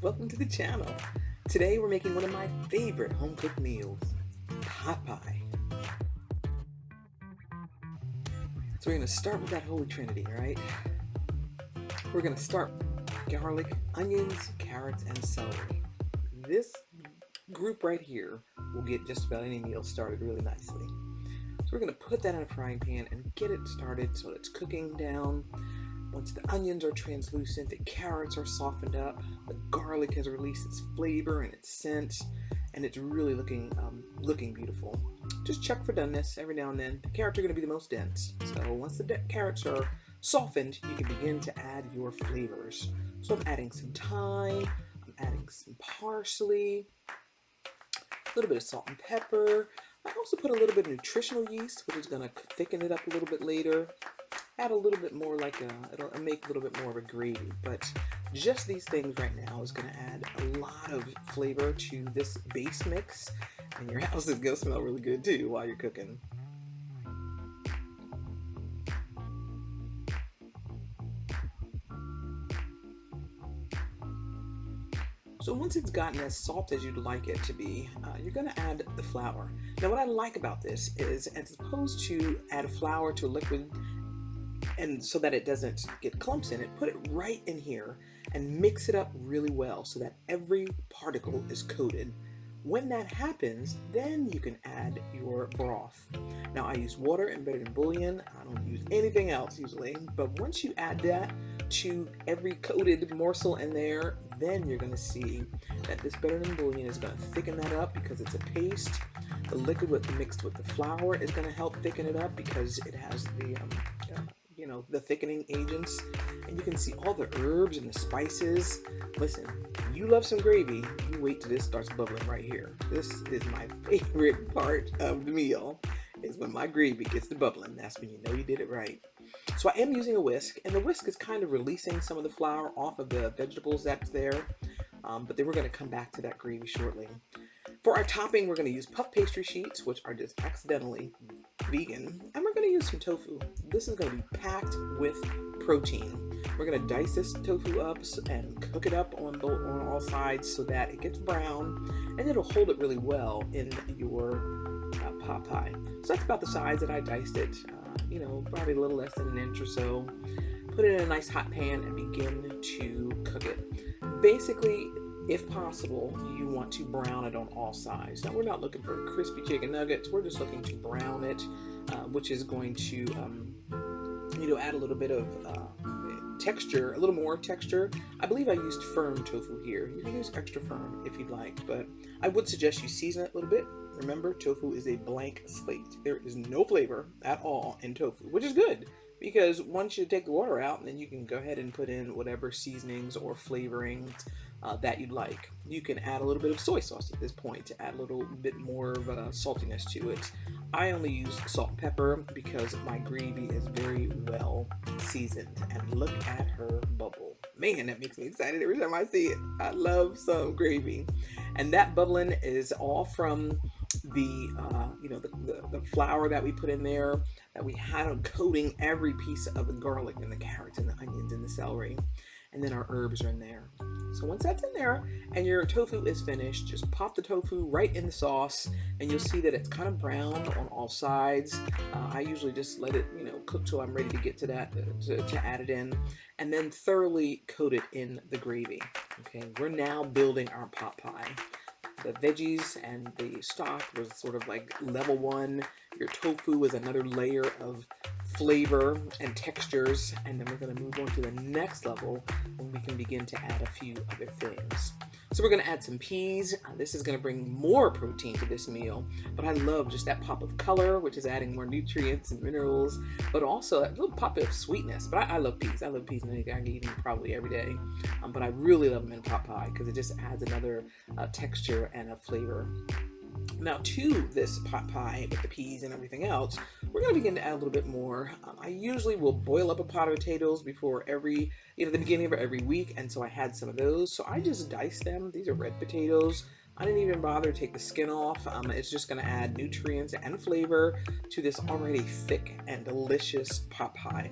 welcome to the channel. Today we're making one of my favorite home-cooked meals, pot pie. So we're going to start with that holy trinity, right? We're going to start with garlic, onions, carrots, and celery. This group right here will get just about any meal started really nicely. So we're going to put that in a frying pan and get it started so it's cooking down. Once the onions are translucent, the carrots are softened up, the garlic has released its flavor and its scent, and it's really looking beautiful. Just check for doneness every now and then. The carrots are going to be the most dense. So once the carrots are softened, you can begin to add your flavors. So I'm adding some thyme, I'm adding some parsley, a little bit of salt and pepper. I also put a little bit of nutritional yeast, which is going to thicken it up a little bit later. Add a little bit more it'll make a little bit more of a gravy, but just these things right now is going to add a lot of flavor to this base mix, and your house is going to smell really good too while you're cooking. So once it's gotten as soft as you'd like it to be, you're going to add the flour. Now what I like about this is, as opposed to add flour to a liquid and so that it doesn't get clumps in it, put it right in here and mix it up really well so that every particle is coated. When that happens, then you can add your broth. Now I use water and better than bouillon. I don't use anything else usually, but once you add that to every coated morsel in there, then you're going to see that this better than bouillon is going to thicken that up because it's a paste. The liquid mixed with the flour is going to help thicken it up because it has the thickening agents, and you can see all the herbs and the spices. Listen, you love some gravy, you wait till this starts bubbling right here. This is my favorite part of the meal, is when my gravy gets to bubbling. That's when you know you did it right. So I am using a whisk, and the whisk is kind of releasing some of the flour off of the vegetables that's there, but then we're going to come back to that gravy shortly. For our topping, we're going to use puff pastry sheets, which are just accidentally vegan, and we're going to use some tofu. This is going to be packed with protein. We're going to dice this tofu up and cook it up on all sides so that it gets brown, and it'll hold it really well in your pot pie. So that's about the size that I diced it, probably a little less than an inch or so. Put it in a nice hot pan and begin to cook it. Basically, if possible, you want to brown it on all sides. Now, we're not looking for crispy chicken nuggets. We're just looking to brown it, which is going to, add a little bit of texture, a little more texture. I believe I used firm tofu here. You can use extra firm if you'd like, but I would suggest you season it a little bit. Remember, tofu is a blank slate. There is no flavor at all in tofu, which is good, because once you take the water out, then you can go ahead and put in whatever seasonings or flavorings that you'd like. You can add a little bit of soy sauce at this point to add a little bit more of saltiness to it. I only use salt and pepper because my gravy is very well seasoned. And look at her bubble. Man, that makes me excited every time I see it. I love some gravy. And that bubbling is all from the flour that we put in there, that we had on coating every piece of the garlic and the carrots and the onions and the celery, and then our herbs are in there. So once that's in there and your tofu is finished, just pop the tofu right in the sauce, and you'll see that it's kind of browned on all sides. I usually just let it cook till I'm ready to get to that to add it in, and then thoroughly coat it in the gravy. Okay, we're now building our pot pie. The veggies and the stock was sort of like level one. Your tofu is another layer of flavor and textures, and then we're going to move on to the next level when we can begin to add a few other things. So we're going to add some peas. This is going to bring more protein to this meal, but I love just that pop of color, which is adding more nutrients and minerals, but also a little pop of sweetness. But I love peas. I love peas, and I can eat them probably every day. But I really love them in pot pie because it just adds another texture and a flavor. Now, to this pot pie with the peas and everything else, we're going to begin to add a little bit more. I usually will boil up a pot of potatoes before the beginning of every week, and so I had some of those. So I just diced them. These are red potatoes. I didn't even bother to take the skin off. It's just going to add nutrients and flavor to this already thick and delicious pot pie.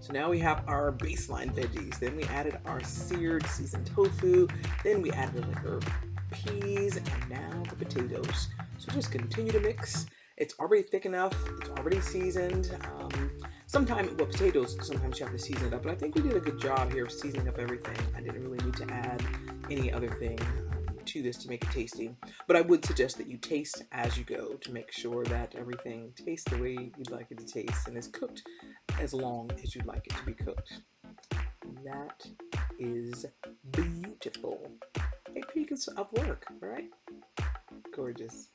So now we have our baseline veggies. Then we added our seared seasoned tofu. Then we added like our peas and now the potatoes. So just continue to mix. It's already thick enough. It's already seasoned. Sometimes, well, potatoes, sometimes you have to season it up, but I think we did a good job here of seasoning up everything. I didn't really need to add any other thing to this to make it tasty. But I would suggest that you taste as you go to make sure that everything tastes the way you'd like it to taste and is cooked as long as you'd like it to be cooked. That is beautiful. A peek of work, right? Gorgeous.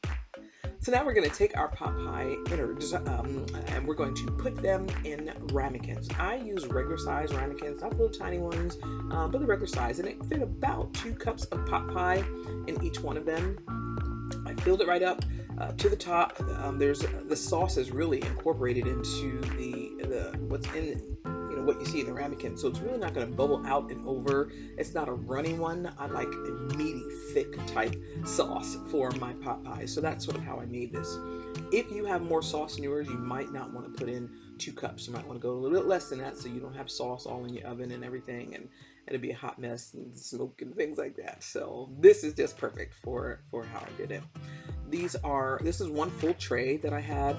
So now we're going to take our pot pie innards and we're going to put them in ramekins. I use regular size ramekins, not the little tiny ones, but the regular size, and it fit about 2 cups of pot pie in each one of them. I filled it right up to the top. There's the sauce is really incorporated into the what's in what you see in the ramekin, so it's really not going to bubble out and over. It's not a runny one. I like a meaty, thick type sauce for my pot pie, so that's sort of how I made this. If you have more sauce in yours, you might not want to put in 2 cups. You might want to go a little bit less than that so you don't have sauce all in your oven and everything, and it'll be a hot mess and smoke and things like that. So this is just perfect for how I did it. This is 1 full tray that I had,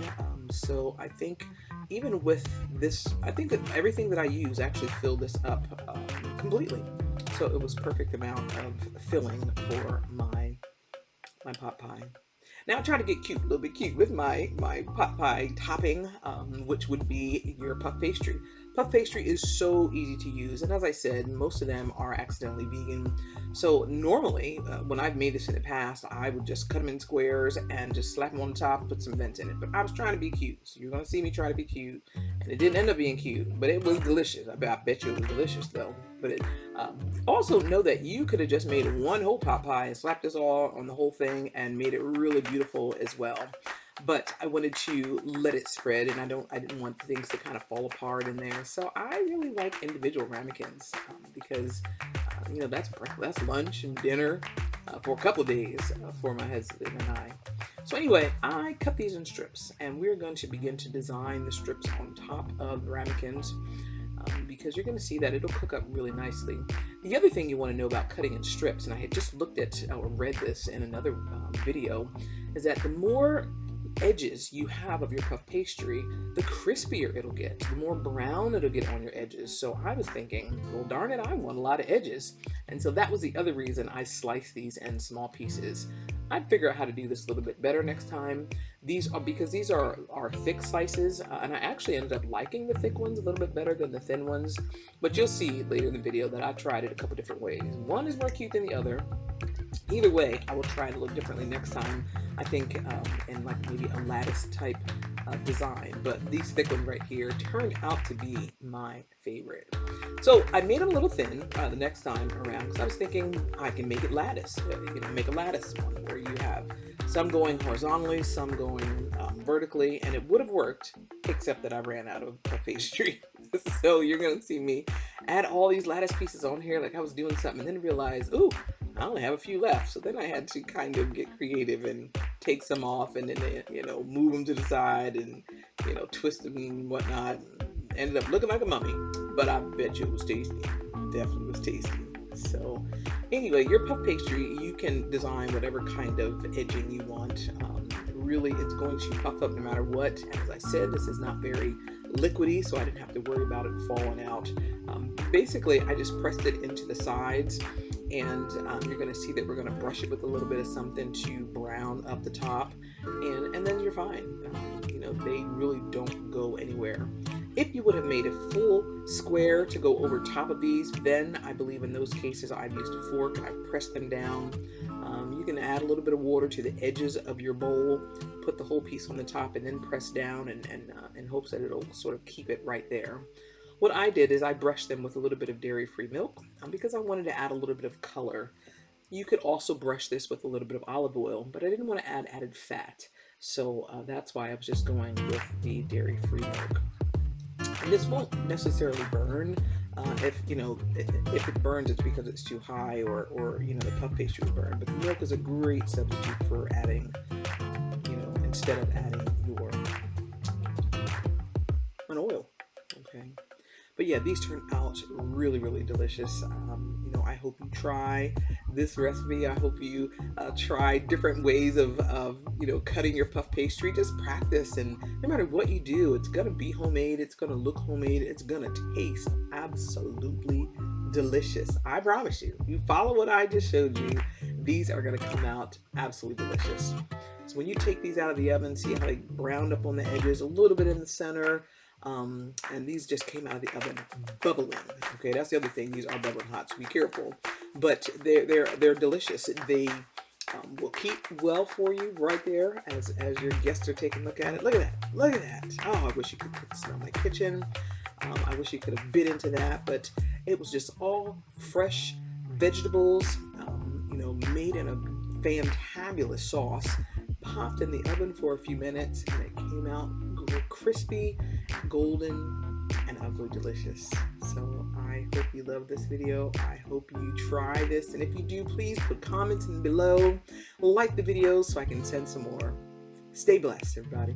so I think even with this, I think that everything that I use actually filled this up completely. So it was perfect amount of filling for my pot pie. Now I try to get cute, a little bit cute with my pot pie topping, which would be your puff pastry. Puff pastry is so easy to use, and as I said, most of them are accidentally vegan. So normally, when I've made this in the past, I would just cut them in squares and just slap them on the top and put some vents in it. But I was trying to be cute, so you're going to see me try to be cute. And it didn't end up being cute, but it was delicious. I bet you it was delicious, though. But also know that you could have just made 1 whole pot pie and slapped this all on the whole thing and made it really beautiful as well. But I wanted to let it spread, and I didn't want things to kind of fall apart in there. So I really like individual ramekins because that's lunch and dinner for a couple of days for my husband and I. So anyway, I cut these in strips, and we're going to begin to design the strips on top of the ramekins because you're going to see that it'll cook up really nicely. The other thing you want to know about cutting in strips, and I had just looked at or read this in another video, is that the more edges you have of your puff pastry, the crispier it'll get, the more brown it'll get on your edges. So I was thinking, well, darn it, I want a lot of edges. And so that was the other reason I sliced these in small pieces. I'd figure out how to do this a little bit better next time. Because these are thick slices, and I actually ended up liking the thick ones a little bit better than the thin ones. But you'll see later in the video that I tried it a couple different ways. One is more cute than the other. Either way, I will try it a little differently next time. I think in like maybe a lattice type design, but these thick ones right here turned out to be my favorite. So I made them a little thin the next time around because I was thinking I can make it lattice, make a lattice one where you have some going horizontally, some going vertically, and it would have worked except that I ran out of pastry. So you're gonna see me add all these lattice pieces on here like I was doing something, and then realize, ooh, I only have a few left. So then I had to kind of get creative and take some off and then, move them to the side and, twist them and whatnot. And ended up looking like a mummy, but I bet you it was tasty. Definitely was tasty. So anyway, your puff pastry, you can design whatever kind of edging you want. Really, it's going to puff up no matter what. And as I said, this is not very liquidy, so I didn't have to worry about it falling out. Basically, I just pressed it into the sides, and you're going to see that we're going to brush it with a little bit of something to brown up the top, and then you're fine. They really don't go anywhere. If you would have made a full square to go over top of these, then I believe in those cases I've used a fork. I pressed them down. You can add a little bit of water to the edges of your bowl, put the whole piece on the top, and then press down and in hopes that it'll sort of keep it right there. What I did is I brushed them with a little bit of dairy-free milk because I wanted to add a little bit of color. You could also brush this with a little bit of olive oil, but I didn't want to add added fat. So that's why I was just going with the dairy-free milk. And this won't necessarily burn. If it burns, it's because it's too high or the puff pastry will burn. But the milk is a great substitute for adding, instead of adding an oil. Okay. But yeah, these turn out really, really delicious. You know, I hope you try this recipe. I hope you try different ways of, you know, cutting your puff pastry. Just practice, and no matter what you do, it's gonna be homemade. It's gonna look homemade. It's gonna taste absolutely delicious. I promise you. You follow what I just showed you, these are gonna come out absolutely delicious. So when you take these out of the oven, see how they browned up on the edges, a little bit in the center. And these just came out of the oven bubbling. Okay, that's the other thing. These are bubbling hot, so be careful. But they're delicious. They will keep well for you right there as your guests are taking a look at it. Look at that! Look at that! Oh, I wish you could smell my kitchen. I wish you could have bit into that, but it was just all fresh vegetables. You know, made in a fantabulous sauce. Popped in the oven for a few minutes, and it came out crispy, golden, and absolutely delicious. So I hope you love this video. I hope you try this, and if you do, please put comments in below, like the video so I can send some more. Stay blessed, everybody.